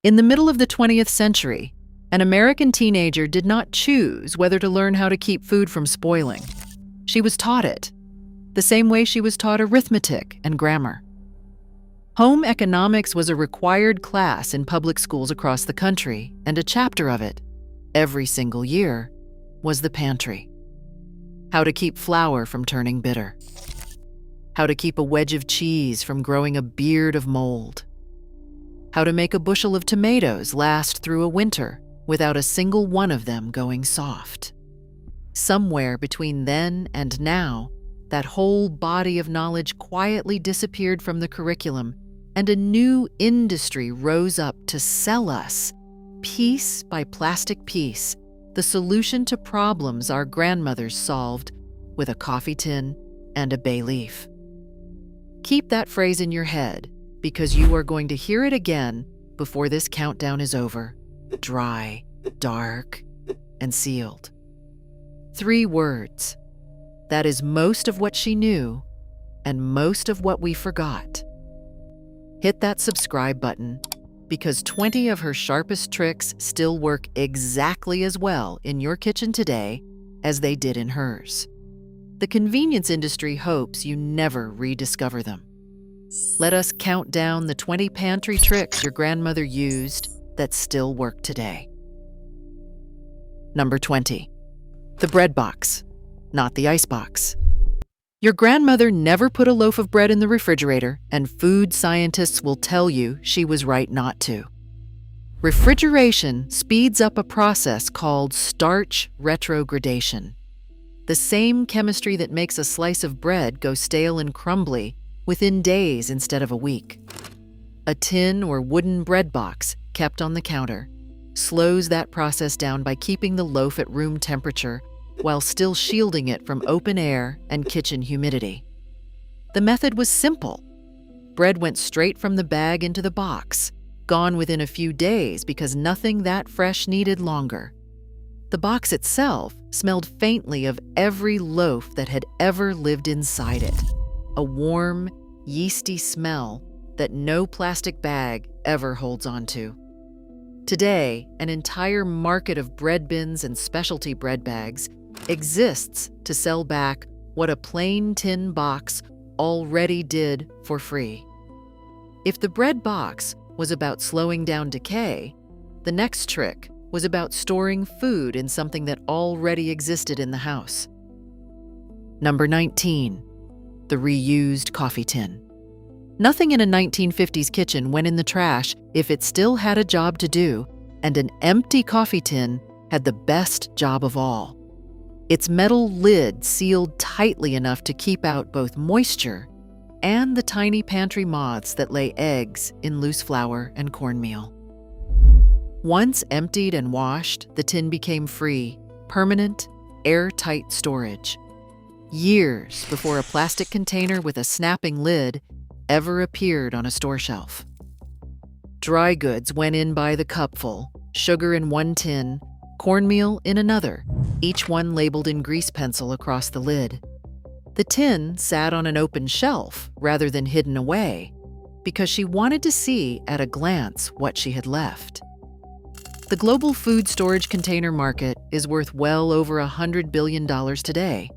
In the middle of the 20th century, an American teenager did not choose whether to learn how to keep food from spoiling. She was taught it, the same way she was taught arithmetic and grammar. Home economics was a required class in public schools across the country, and a chapter of it, every single year, was the pantry. How to keep flour from turning bitter. How to keep a wedge of cheese from growing a beard of mold. How to make a bushel of tomatoes last through a winter without a single one of them going soft. Somewhere between then and now, that whole body of knowledge quietly disappeared from the curriculum, and a new industry rose up to sell us, piece by plastic piece, the solution to problems our grandmothers solved with a coffee tin and a bay leaf. Keep that phrase in your head, because you are going to hear it again before this countdown is over. Dry, dark, and sealed. 3 words. That is most of what she knew and most of what we forgot. Hit that subscribe button, because 20 of her sharpest tricks still work exactly as well in your kitchen today as they did in hers. The convenience industry hopes you never rediscover them. Let us count down the 20 pantry tricks your grandmother used that still work today. Number 20. The bread box, not the ice box. Your grandmother never put a loaf of bread in the refrigerator, and food scientists will tell you she was right not to. Refrigeration speeds up a process called starch retrogradation, the same chemistry that makes a slice of bread go stale and crumbly within days instead of a week. A tin or wooden bread box kept on the counter slows that process down by keeping the loaf at room temperature while still shielding it from open air and kitchen humidity. The method was simple. Bread went straight from the bag into the box, gone within a few days because nothing that fresh needed longer. The box itself smelled faintly of every loaf that had ever lived inside it, a warm, yeasty smell that no plastic bag ever holds onto. Today, an entire market of bread bins and specialty bread bags exists to sell back what a plain tin box already did for free. If the bread box was about slowing down decay, the next trick was about storing food in something that already existed in the house. Number 19, the reused coffee tin. Nothing in a 1950s kitchen went in the trash if it still had a job to do, and an empty coffee tin had the best job of all. Its metal lid sealed tightly enough to keep out both moisture and the tiny pantry moths that lay eggs in loose flour and cornmeal. Once emptied and washed, the tin became free, permanent, airtight storage. Years before a plastic container with a snapping lid ever appeared on a store shelf. Dry goods went in by the cupful, sugar in one tin, cornmeal in another, each one labeled in grease pencil across the lid. The tin sat on an open shelf rather than hidden away, because she wanted to see at a glance what she had left. The global food storage container market is worth well over $100 billion today,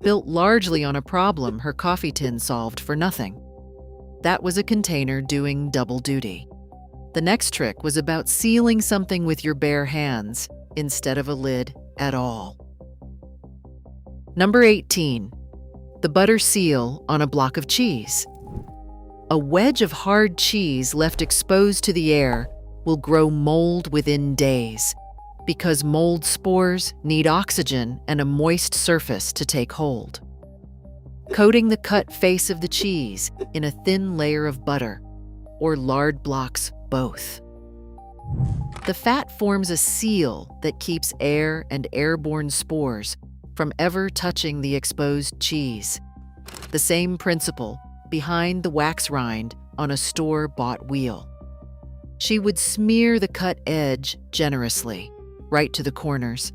built largely on a problem her coffee tin solved for nothing. That was a container doing double duty. The next trick was about sealing something with your bare hands instead of a lid at all. Number 18, the butter seal on a block of cheese. A wedge of hard cheese left exposed to the air will grow mold within days, because mold spores need oxygen and a moist surface to take hold. Coating the cut face of the cheese in a thin layer of butter, or lard blocks both. The fat forms a seal that keeps air and airborne spores from ever touching the exposed cheese. The same principle behind the wax rind on a store-bought wheel. She would smear the cut edge generously, right to the corners,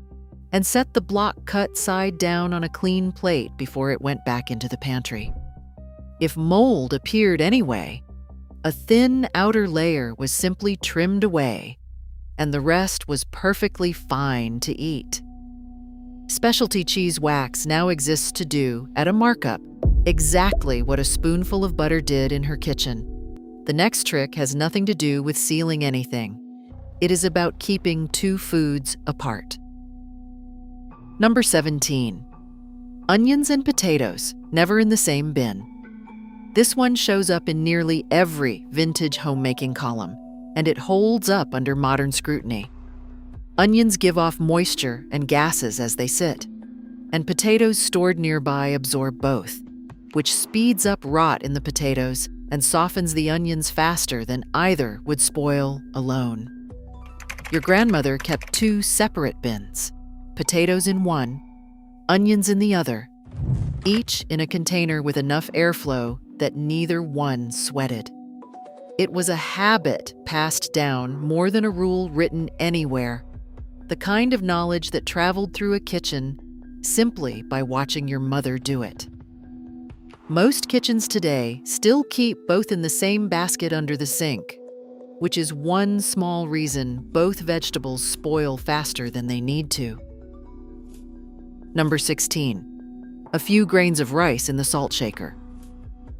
and set the block cut side down on a clean plate before it went back into the pantry. If mold appeared anyway, A thin outer layer was simply trimmed away, and the rest was perfectly fine to eat. Specialty cheese wax now exists to do, at a markup, exactly what a spoonful of butter did in her kitchen. The next trick has nothing to do with sealing anything. It is about keeping two foods apart. Number 17. Onions and potatoes, never in the same bin. This one shows up in nearly every vintage homemaking column, and it holds up under modern scrutiny. Onions give off moisture and gases as they sit, and potatoes stored nearby absorb both, which speeds up rot in the potatoes and softens the onions faster than either would spoil alone. Your grandmother kept two separate bins, potatoes in one, onions in the other, each in a container with enough airflow that neither one sweated. It was a habit passed down more than a rule written anywhere, the kind of knowledge that traveled through a kitchen simply by watching your mother do it. Most kitchens today still keep both in the same basket under the sink, which is one small reason both vegetables spoil faster than they need to. Number 16. A few grains of rice in the salt shaker.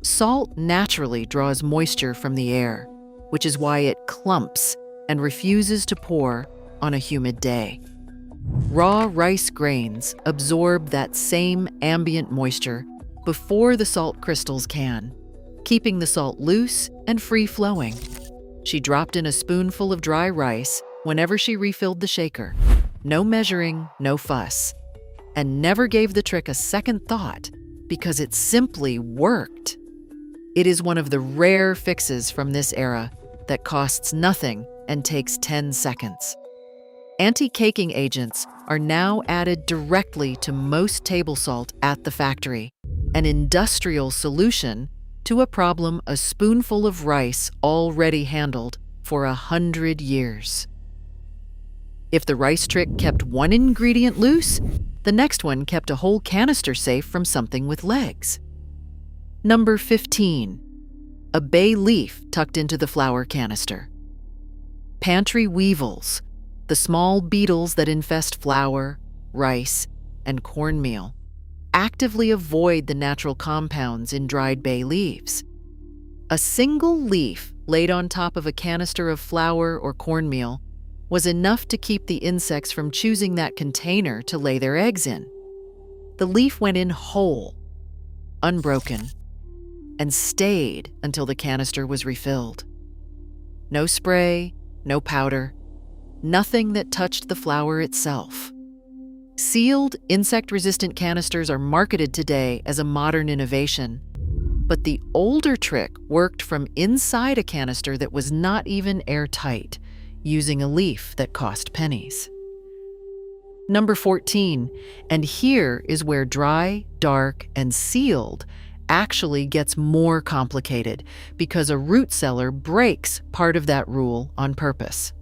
Salt naturally draws moisture from the air, which is why it clumps and refuses to pour on a humid day. Raw rice grains absorb that same ambient moisture before the salt crystals can, keeping the salt loose and free-flowing. She dropped in a spoonful of dry rice whenever she refilled the shaker. No measuring, no fuss. And never gave the trick a second thought because it simply worked. It is one of the rare fixes from this era that costs nothing and takes 10 seconds. Anti-caking agents are now added directly to most table salt at the factory, an industrial solution to a problem a spoonful of rice already handled for 100 years. If the rice trick kept one ingredient loose, the next one kept a whole canister safe from something with legs. Number 15. A bay leaf tucked into the flour canister. Pantry weevils, the small beetles that infest flour, rice, and cornmeal, actively avoid the natural compounds in dried bay leaves. A single leaf laid on top of a canister of flour or cornmeal was enough to keep the insects from choosing that container to lay their eggs in. The leaf went in whole, unbroken, and stayed until the canister was refilled. No spray, no powder, nothing that touched the flour itself. Sealed, insect-resistant canisters are marketed today as a modern innovation, but the older trick worked from inside a canister that was not even airtight, using a leaf that cost pennies. Number 14, and here is where dry, dark, and sealed actually gets more complicated because a root cellar breaks part of that rule on purpose.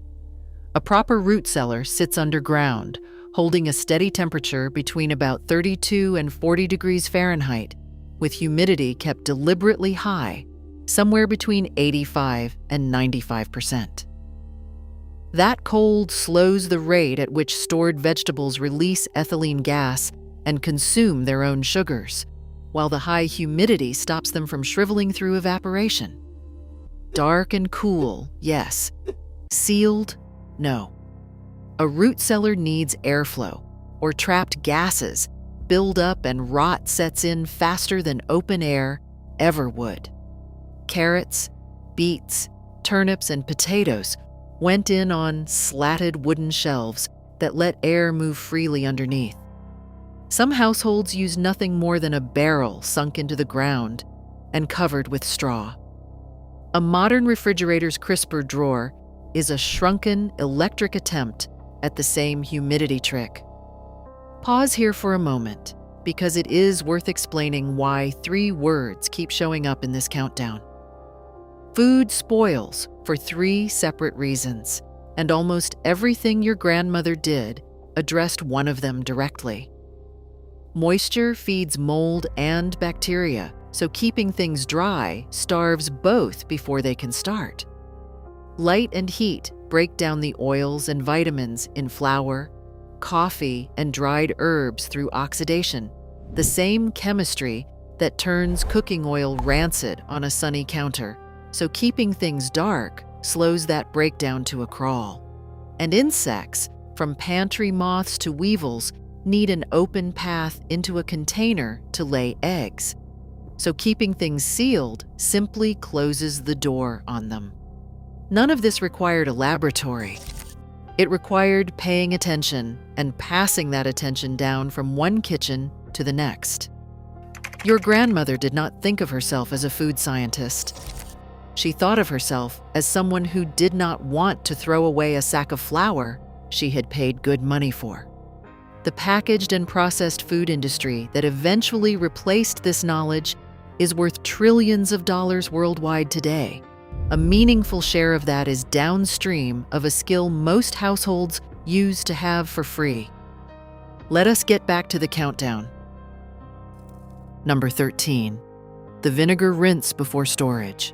A proper root cellar sits underground, holding a steady temperature between about 32 and 40 degrees Fahrenheit, with humidity kept deliberately high, somewhere between 85 and 95%. That cold slows the rate at which stored vegetables release ethylene gas and consume their own sugars, while the high humidity stops them from shriveling through evaporation. Dark and cool, yes. Sealed, no. A root cellar needs airflow, or trapped gases build up and rot sets in faster than open air ever would. Carrots, beets, turnips, and potatoes went in on slatted wooden shelves that let air move freely underneath. Some households use nothing more than a barrel sunk into the ground and covered with straw. A modern refrigerator's crisper drawer is a shrunken electric attempt at the same humidity trick. Pause here for a moment, because it is worth explaining why 3 words keep showing up in this countdown. Food spoils for 3 separate reasons, and almost everything your grandmother did addressed one of them directly. Moisture feeds mold and bacteria, so keeping things dry starves both before they can start. Light and heat break down the oils and vitamins in flour, coffee, and dried herbs through oxidation, the same chemistry that turns cooking oil rancid on a sunny counter, so keeping things dark slows that breakdown to a crawl. And insects, from pantry moths to weevils, need an open path into a container to lay eggs, so keeping things sealed simply closes the door on them. None of this required a laboratory. It required paying attention and passing that attention down from one kitchen to the next. Your grandmother did not think of herself as a food scientist. She thought of herself as someone who did not want to throw away a sack of flour she had paid good money for. The packaged and processed food industry that eventually replaced this knowledge is worth trillions of dollars worldwide today. A meaningful share of that is downstream of a skill most households use to have for free. Let us get back to the countdown. Number 13, the vinegar rinse before storage.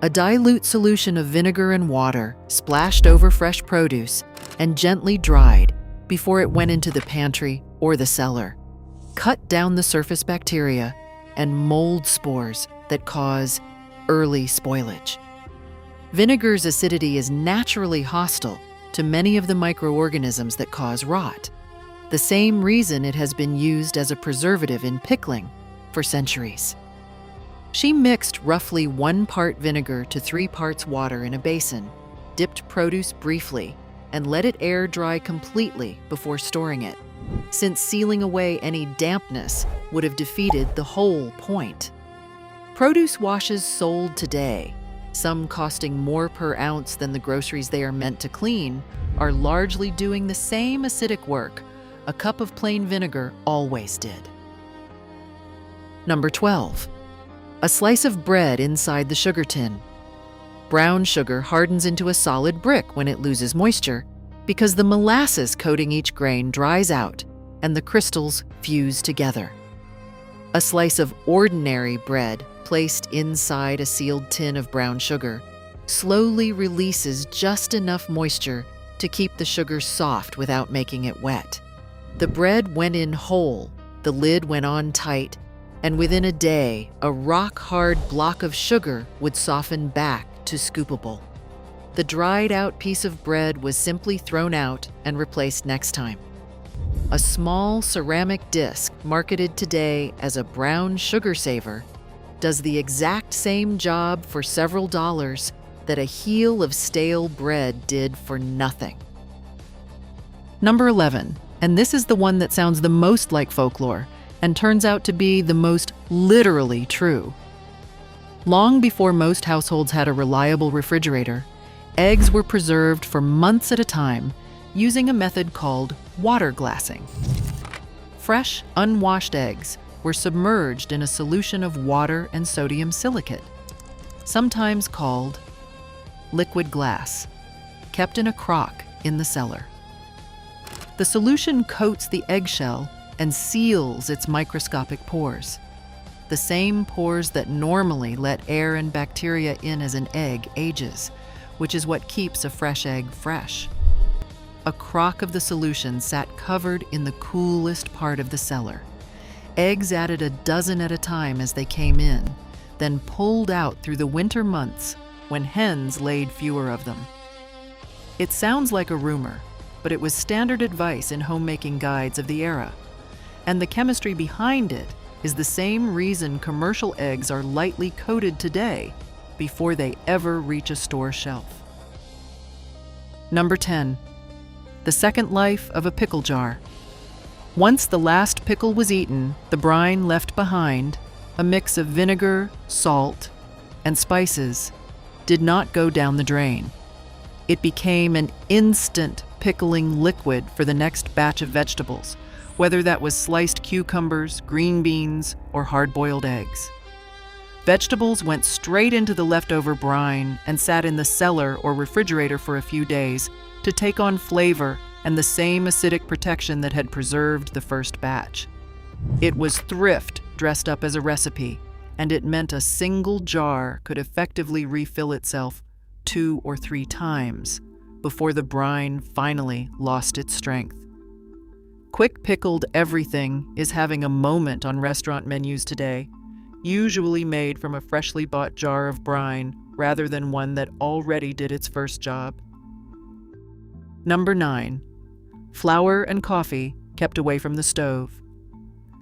A dilute solution of vinegar and water splashed over fresh produce and gently dried before it went into the pantry or the cellar. Cut down the surface bacteria and mold spores that cause early spoilage. Vinegar's acidity is naturally hostile to many of the microorganisms that cause rot, the same reason it has been used as a preservative in pickling for centuries. She mixed roughly 1 part vinegar to 3 parts water in a basin, dipped produce briefly, and let it air dry completely before storing it, since sealing away any dampness would have defeated the whole point. Produce washes sold today, some costing more per ounce than the groceries they are meant to clean, are largely doing the same acidic work a cup of plain vinegar always did. Number 12, a slice of bread inside the sugar tin. Brown sugar hardens into a solid brick when it loses moisture because the molasses coating each grain dries out and the crystals fuse together. A slice of ordinary bread placed inside a sealed tin of brown sugar slowly releases just enough moisture to keep the sugar soft without making it wet. The bread went in whole, the lid went on tight, and within a day, a rock-hard block of sugar would soften back to scoopable. The dried-out piece of bread was simply thrown out and replaced next time. A small ceramic disc marketed today as a brown sugar saver does the exact same job for several dollars that a heel of stale bread did for nothing. Number 11, and this is the one that sounds the most like folklore and turns out to be the most literally true. Long before most households had a reliable refrigerator, eggs were preserved for months at a time using a method called water glassing. Fresh, unwashed eggs were submerged in a solution of water and sodium silicate, sometimes called liquid glass, kept in a crock in the cellar. The solution coats the eggshell and seals its microscopic pores, the same pores that normally let air and bacteria in as an egg ages, which is what keeps a fresh egg fresh. A crock of the solution sat covered in the coolest part of the cellar. Eggs added a dozen at a time as they came in, then pulled out through the winter months when hens laid fewer of them. It sounds like a rumor, but it was standard advice in homemaking guides of the era. And the chemistry behind it is the same reason commercial eggs are lightly coated today before they ever reach a store shelf. Number 10, the second life of a pickle jar. Once the last pickle was eaten, the brine left behind, a mix of vinegar, salt, and spices, did not go down the drain. It became an instant pickling liquid for the next batch of vegetables, whether that was sliced cucumbers, green beans, or hard-boiled eggs. Vegetables went straight into the leftover brine and sat in the cellar or refrigerator for a few days to take on flavor and the same acidic protection that had preserved the first batch. It was thrift dressed up as a recipe, and it meant a single jar could effectively refill itself 2 or 3 times before the brine finally lost its strength. Quick pickled everything is having a moment on restaurant menus today, usually made from a freshly bought jar of brine rather than one that already did its first job. Number 9. Flour and coffee kept away from the stove.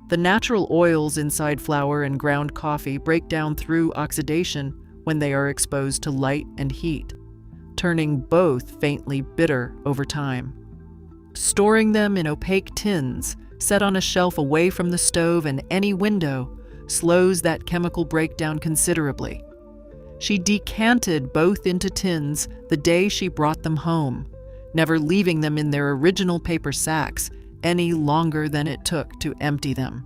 The natural oils inside flour and ground coffee break down through oxidation when they are exposed to light and heat, turning both faintly bitter over time. Storing them in opaque tins set on a shelf away from the stove and any window slows that chemical breakdown considerably. She decanted both into tins the day she brought them home, never leaving them in their original paper sacks any longer than it took to empty them.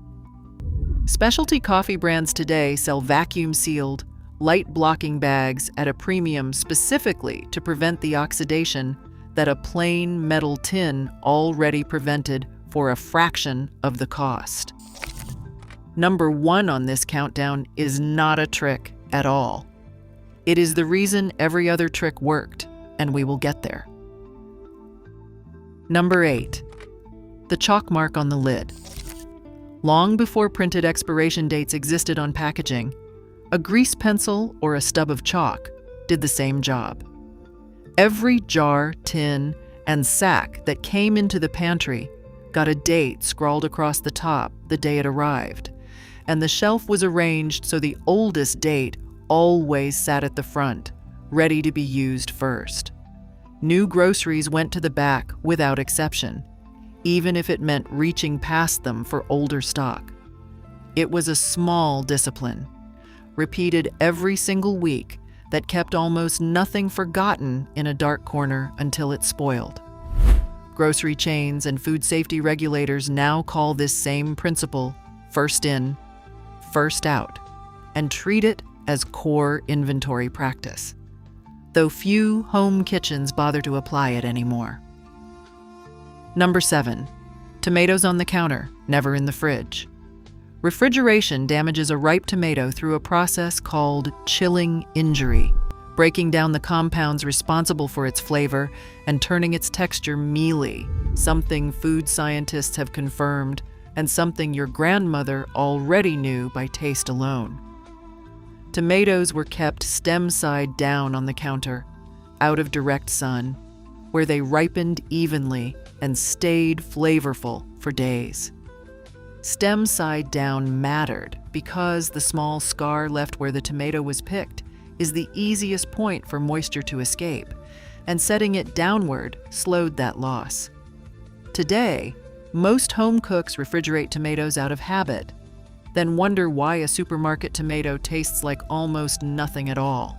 Specialty coffee brands today sell vacuum-sealed, light-blocking bags at a premium specifically to prevent the oxidation that a plain metal tin already prevented for a fraction of the cost. Number 1 on this countdown is not a trick at all. It is the reason every other trick worked, and we will get there. Number 8. The chalk mark on the lid. Long before printed expiration dates existed on packaging, a grease pencil or a stub of chalk did the same job. Every jar, tin, and sack that came into the pantry got a date scrawled across the top the day it arrived, and the shelf was arranged so the oldest date always sat at the front, ready to be used first. New groceries went to the back without exception, even if it meant reaching past them for older stock. It was a small discipline, repeated every single week, that kept almost nothing forgotten in a dark corner until it spoiled. Grocery chains and food safety regulators now call this same principle first in, first out, and treat it as core inventory practice, though few home kitchens bother to apply it anymore. Number 7. Tomatoes on the counter, never in the fridge. Refrigeration damages a ripe tomato through a process called chilling injury, breaking down the compounds responsible for its flavor and turning its texture mealy, something food scientists have confirmed and something your grandmother already knew by taste alone. Tomatoes were kept stem side down on the counter, out of direct sun, where they ripened evenly and stayed flavorful for days. Stem side down mattered because the small scar left where the tomato was picked is the easiest point for moisture to escape, and setting it downward slowed that loss. Today, most home cooks refrigerate tomatoes out of habit, then wonder why a supermarket tomato tastes like almost nothing at all.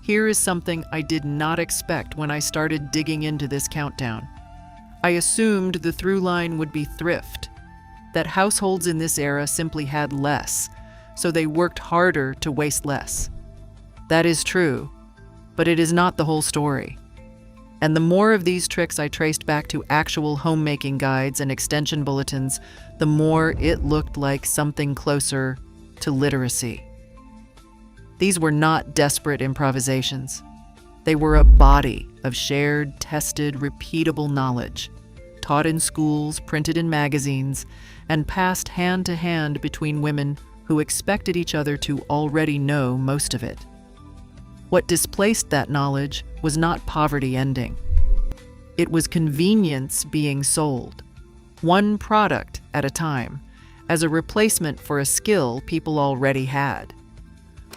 Here is something I did not expect when I started digging into this countdown. I assumed the through line would be thrift, that households in this era simply had less, so they worked harder to waste less. That is true, but it is not the whole story. And the more of these tricks I traced back to actual homemaking guides and extension bulletins, the more it looked like something closer to literacy. These were not desperate improvisations. They were a body of shared, tested, repeatable knowledge, taught in schools, printed in magazines, and passed hand to hand between women who expected each other to already know most of it. What displaced that knowledge was not poverty ending. It was convenience being sold, one product at a time, as a replacement for a skill people already had.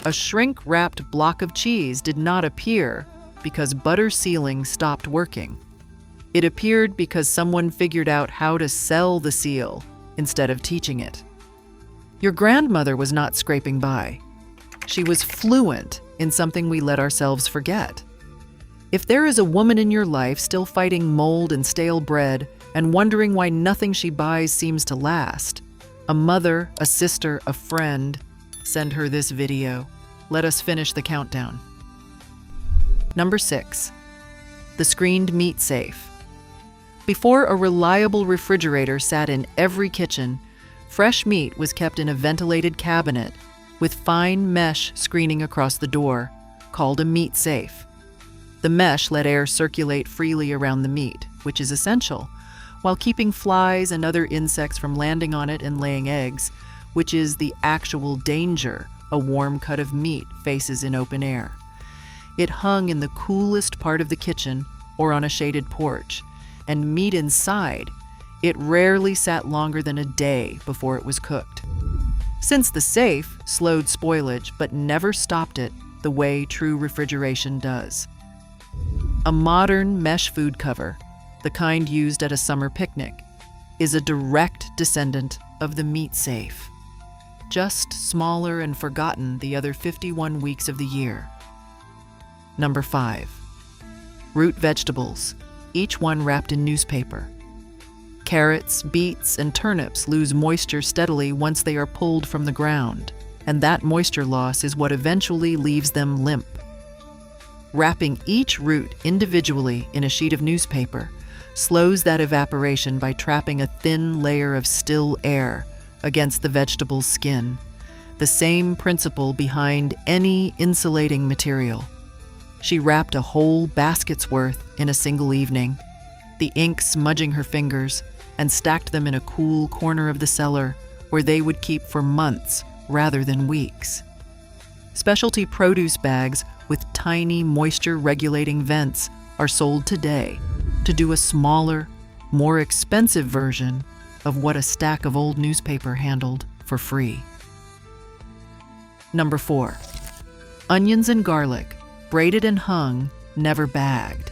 A shrink-wrapped block of cheese did not appear because butter sealing stopped working. It appeared because someone figured out how to sell the seal instead of teaching it. Your grandmother was not scraping by. She was fluent in something we let ourselves forget. If there is a woman in your life still fighting mold and stale bread and wondering why nothing she buys seems to last, a mother, a sister, a friend, send her this video. Let us finish the countdown. Number 6. The screened meat safe. Before a reliable refrigerator sat in every kitchen, fresh meat was kept in a ventilated cabinet with fine mesh screening across the door, called a meat safe. The mesh let air circulate freely around the meat, which is essential, while keeping flies and other insects from landing on it and laying eggs, which is the actual danger a warm cut of meat faces in open air. It hung in the coolest part of the kitchen or on a shaded porch, and meat inside, it rarely sat longer than a day before it was cooked. Since the safe slowed spoilage but never stopped it the way true refrigeration does. A modern mesh food cover, the kind used at a summer picnic, is a direct descendant of the meat safe, just smaller and forgotten the other 51 weeks of the year. Number 5. Root vegetables, each one wrapped in newspaper. Carrots, beets, and turnips lose moisture steadily once they are pulled from the ground, and that moisture loss is what eventually leaves them limp. Wrapping each root individually in a sheet of newspaper slows that evaporation by trapping a thin layer of still air against the vegetable's skin, the same principle behind any insulating material. She wrapped a whole basket's worth in a single evening, the ink smudging her fingers, and stacked them in a cool corner of the cellar where they would keep for months rather than weeks. Specialty produce bags with tiny moisture-regulating vents are sold today to do a smaller, more expensive version of what a stack of old newspaper handled for free. Number 4. Onions and garlic, braided and hung, never bagged.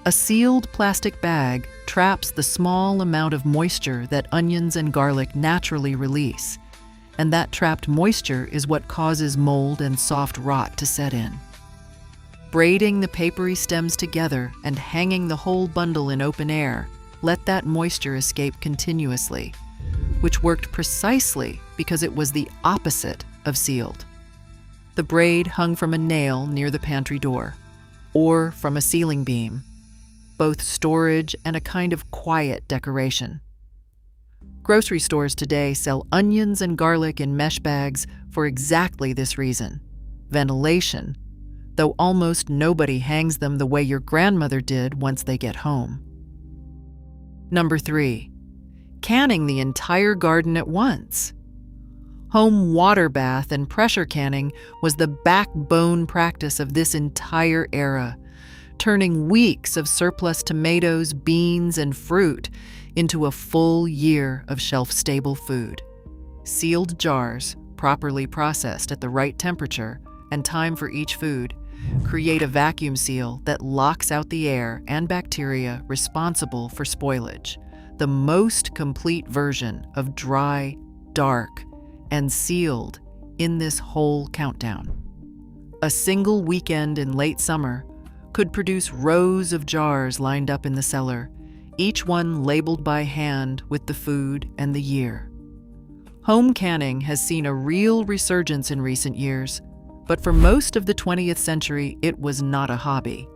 A sealed plastic bag traps the small amount of moisture that onions and garlic naturally release, and that trapped moisture is what causes mold and soft rot to set in. Braiding the papery stems together and hanging the whole bundle in open air let that moisture escape continuously, which worked precisely because it was the opposite of sealed. The braid hung from a nail near the pantry door, or from a ceiling beam, both storage and a kind of quiet decoration. Grocery stores today sell onions and garlic in mesh bags for exactly this reason: ventilation, though almost nobody hangs them the way your grandmother did once they get home. Number 3. Canning the entire garden at once. Home water bath and pressure canning was the backbone practice of this entire era, turning weeks of surplus tomatoes, beans, and fruit into a full year of shelf-stable food. Sealed jars, properly processed at the right temperature and time for each food, create a vacuum seal that locks out the air and bacteria responsible for spoilage, the most complete version of dry, dark, and sealed in this whole countdown. A single weekend in late summer could produce rows of jars lined up in the cellar, each one labeled by hand with the food and the year. Home canning has seen a real resurgence in recent years, but for most of the 20th century, it was not a hobby.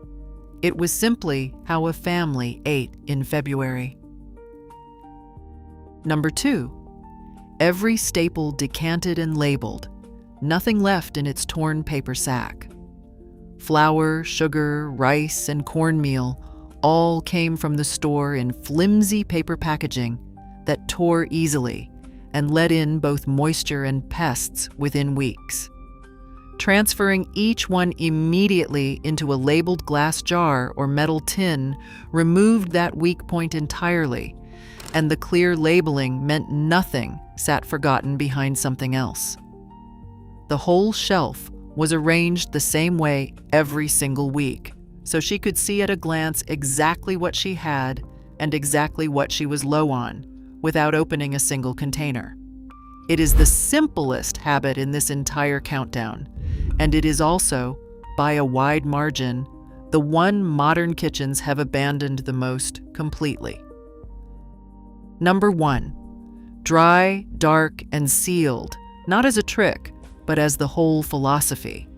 It was simply how a family ate in February. Number 2. Every staple decanted and labeled, nothing left in its torn paper sack. Flour, sugar, rice, and cornmeal all came from the store in flimsy paper packaging that tore easily and let in both moisture and pests within weeks. Transferring each one immediately into a labeled glass jar or metal tin removed that weak point entirely, and the clear labeling meant nothing sat forgotten behind something else. The whole shelf was arranged the same way every single week, so she could see at a glance exactly what she had and exactly what she was low on, without opening a single container. It is the simplest habit in this entire countdown, and it is also, by a wide margin, the one modern kitchens have abandoned the most completely. Number 1. Dry, dark, and sealed, not as a trick, but as the whole philosophy.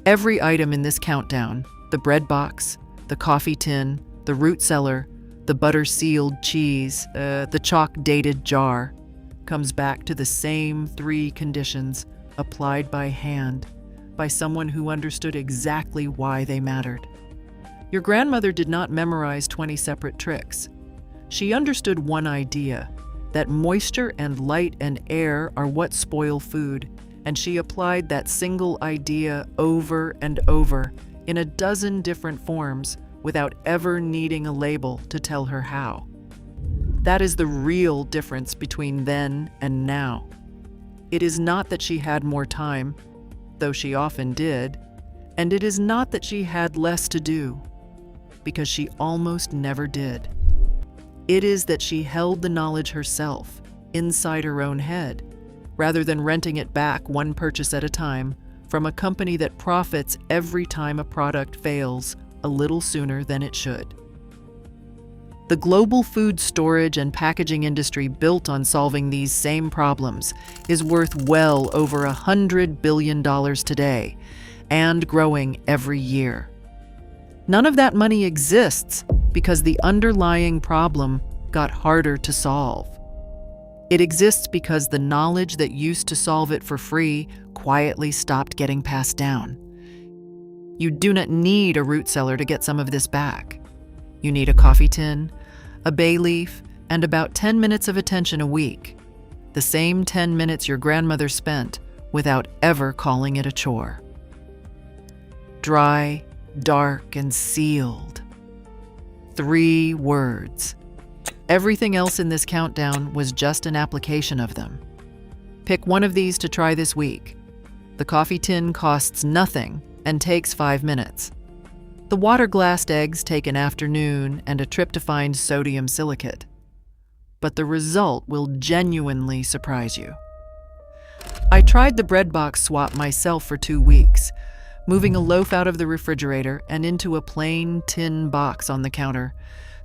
Every item in this countdown, the bread box, the coffee tin, the root cellar, the butter-sealed cheese, the chalk-dated jar, comes back to the same 3 conditions applied by hand, by someone who understood exactly why they mattered. Your grandmother did not memorize 20 separate tricks. She understood one idea, that moisture and light and air are what spoil food, and she applied that single idea over and over in a dozen different forms without ever needing a label to tell her how. That is the real difference between then and now. It is not that she had more time, though she often did, and it is not that she had less to do, because she almost never did. It is that she held the knowledge herself, inside her own head, rather than renting it back one purchase at a time from a company that profits every time a product fails a little sooner than it should. The global food storage and packaging industry built on solving these same problems is worth well over $100 billion today, and growing every year. None of that money exists because the underlying problem got harder to solve. It exists because the knowledge that used to solve it for free quietly stopped getting passed down. You do not need a root cellar to get some of this back. You need a coffee tin, a bay leaf, and about 10 minutes of attention a week. The same 10 minutes your grandmother spent without ever calling it a chore. Dry, dark, and sealed. 3 words. Everything else in this countdown was just an application of them. Pick one of these to try this week. The coffee tin costs nothing and takes 5 minutes. The water-glassed eggs take an afternoon and a trip to find sodium silicate. But the result will genuinely surprise you. I tried the bread box swap myself for 2 weeks, moving a loaf out of the refrigerator and into a plain tin box on the counter,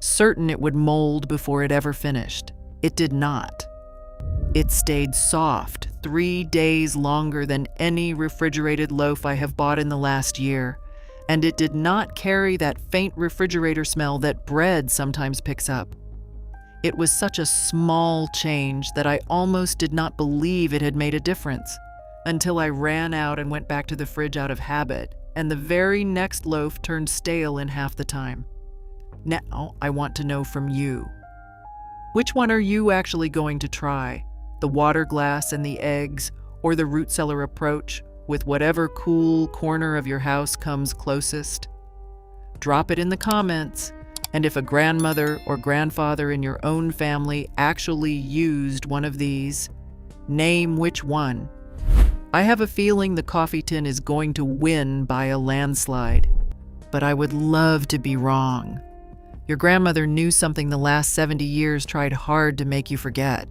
certain it would mold before it ever finished. It did not. It stayed soft 3 days longer than any refrigerated loaf I have bought in the last year, and it did not carry that faint refrigerator smell that bread sometimes picks up. It was such a small change that I almost did not believe it had made a difference, until I ran out and went back to the fridge out of habit, and the very next loaf turned stale in half the time. Now I want to know from you. Which one are you actually going to try? The water glass and the eggs, or the root cellar approach with whatever cool corner of your house comes closest? Drop it in the comments, and if a grandmother or grandfather in your own family actually used one of these, name which one. I have a feeling the coffee tin is going to win by a landslide, but I would love to be wrong. Your grandmother knew something the last 70 years tried hard to make you forget.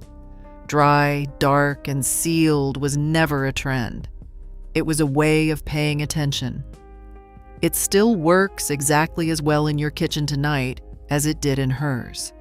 Dry, dark, and sealed was never a trend. It was a way of paying attention. It still works exactly as well in your kitchen tonight as it did in hers.